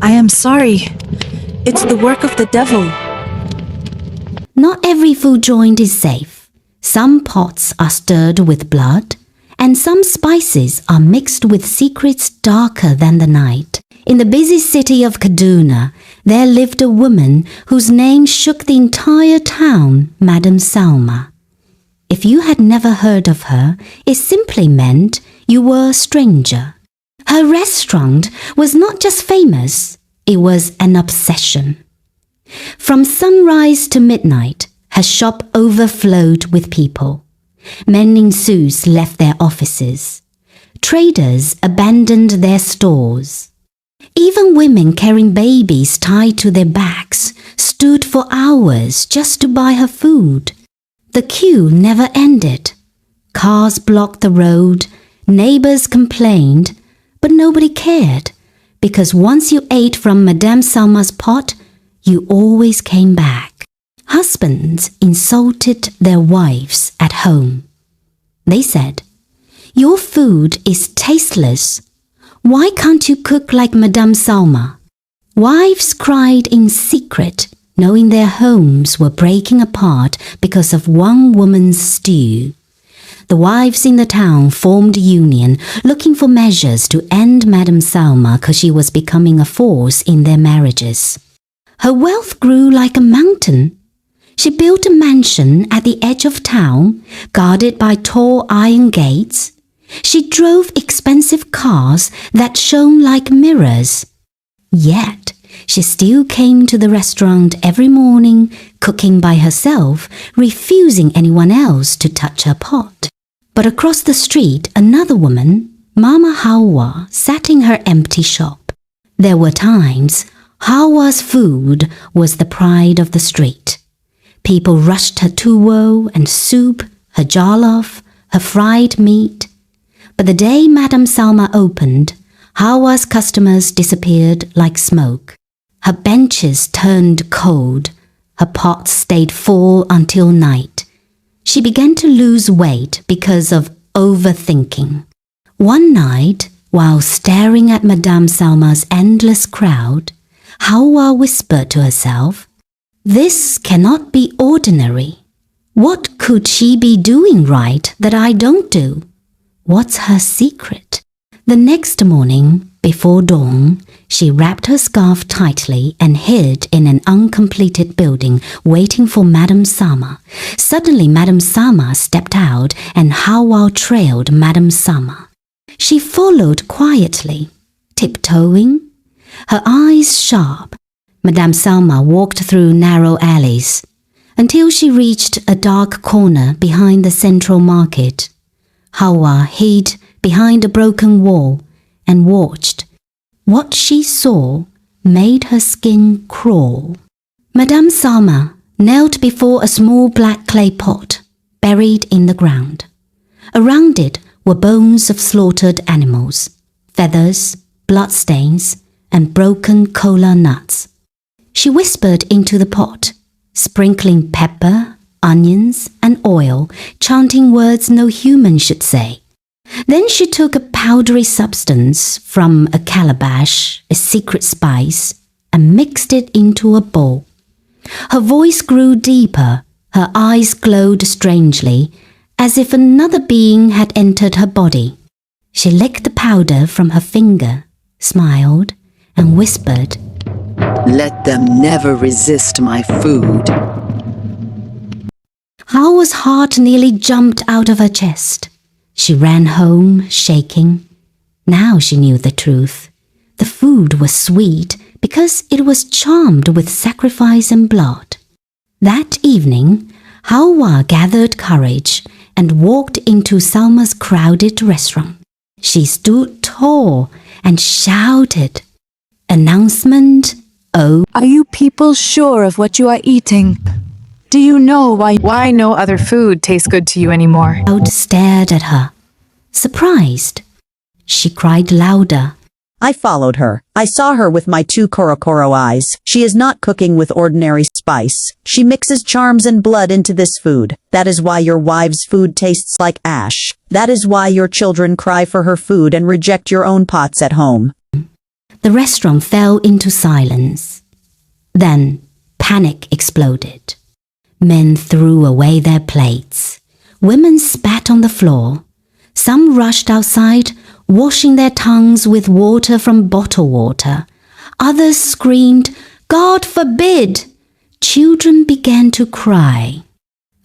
I am sorry. It's the work of the devil. Not every food joint is safe. Some pots are stirred with blood, and some spices are mixed with secrets darker than the night. In the busy city of Kaduna, there lived a woman whose name shook the entire town, Madam Salma. If you had never heard of her, it simply meant you were a stranger. Her restaurant was not just famous, it was an obsession. From sunrise to midnight, her shop overflowed with people. Men in suits left their offices. Traders abandoned their stores. Even women carrying babies tied to their backs stood for hours just to buy her food. The queue never ended. Cars blocked the road, neighbors complained, but nobody cared, because once you ate from Madame Salma's pot, you always came back. Husbands insulted their wives at home. They said, "Your food is tasteless. Why can't you cook like Madame Salma?" Wives cried in secret, knowing their homes were breaking apart because of one woman's stew. The wives in the town formed a union looking for measures to end Madame Salma because she was becoming a force in their marriages. Her wealth grew like a mountain. She built a mansion at the edge of town, guarded by tall iron gates. She drove expensive cars that shone like mirrors. Yet, she still came to the restaurant every morning, cooking by herself, refusing anyone else to touch her pot. But across the street, another woman, Mama Hawa, sat in her empty shop. There were times Hawa's food was the pride of the street. People rushed her tuwo and soup, her jollof, her fried meat. But the day Madame Salma opened, Hawa's customers disappeared like smoke. Her benches turned cold. Her pots stayed full until night. She began to lose weight because of overthinking. One night, while staring at Madame Salma's endless crowd, Hawa whispered to herself, "This cannot be ordinary. What could she be doing right that I don't do? What's her secret?" The next morning, before dawn, she wrapped her scarf tightly and hid in an uncompleted building, waiting for Madame Salma. Suddenly, Madame Salma stepped out and Hawa trailed Madame Salma. She followed quietly, tiptoeing, her eyes sharp. Madame Salma walked through narrow alleys until she reached a dark corner behind the central market. Hawa hid behind a broken wall and watched. What she saw made her skin crawl. Madame Salma knelt before a small black clay pot buried in the ground. Around it were bones of slaughtered animals, feathers, bloodstains, and broken kola nuts. She whispered into the pot, sprinkling pepper, onions, and oil, chanting words no human should say. Then she took a powdery substance from a calabash, a secret spice, and mixed it into a bowl. Her voice grew deeper, her eyes glowed strangely, as if another being had entered her body. She licked the powder from her finger, smiled, and whispered, "Let them never resist my food." Hawa's heart nearly jumped out of her chest. She ran home, shaking. Now she knew the truth. The food was sweet because it was charmed with sacrifice and blood. That evening, Hawa gathered courage and walked into Salma's crowded restaurant. She stood tall and shouted, "Announcement, oh!" Are you people sure of what you are eating? Do you know why no other food tastes good to you anymore? The crowd stared at her, surprised. She cried louder. I followed her. I saw her with my 2 korokoro eyes. She is not cooking with ordinary spice. She mixes charms and blood into this food. That is why your wife's food tastes like ash. That is why your children cry for her food and reject your own pots at home. The restaurant fell into silence. Then panic exploded. Men threw away their plates. Women spat on the floor. Some rushed outside, washing their tongues with water from bottled water. Others screamed, "God forbid!" Children began to cry.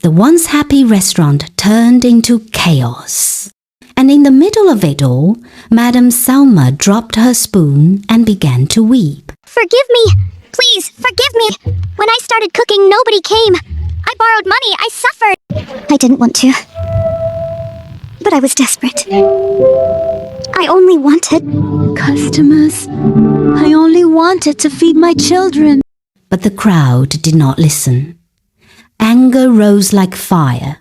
The once happy restaurant turned into chaos. And in the middle of it all, Madame Salma dropped her spoon and began to weep. Forgive me! Please, forgive me! When I started cooking, nobody came. I borrowed money, I suffered. I didn't want to. But I was desperate. I only wanted Customers. I only wanted to feed my children. But the crowd did not listen. Anger rose like fire.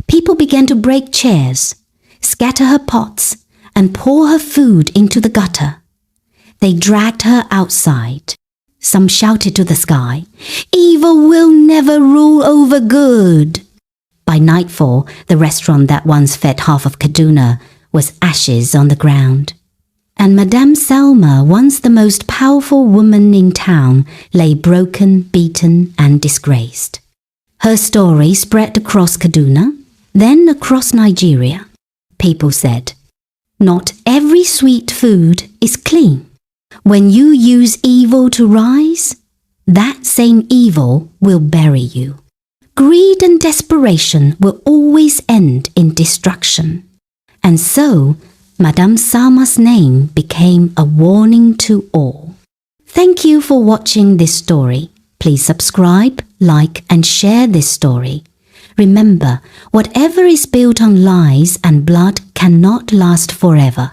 People began to break chairs, scatter her pots, and pour her food into the gutter. They dragged her outside. Some shouted to the sky, "Evil will never rule over good." By nightfall, the restaurant that once fed half of Kaduna was ashes on the ground. And Madame Salma, once the most powerful woman in town, lay broken, beaten, and disgraced. Her story spread across Kaduna, then across Nigeria. People said, "Not every sweet food is clean. When you use evil to rise, that same evil will bury you. Greed and desperation will always end in destruction." And so, Madame Salma's name became a warning to all. Thank you for watching this story. Please subscribe, like, and share this story. Remember, whatever is built on lies and blood cannot last forever.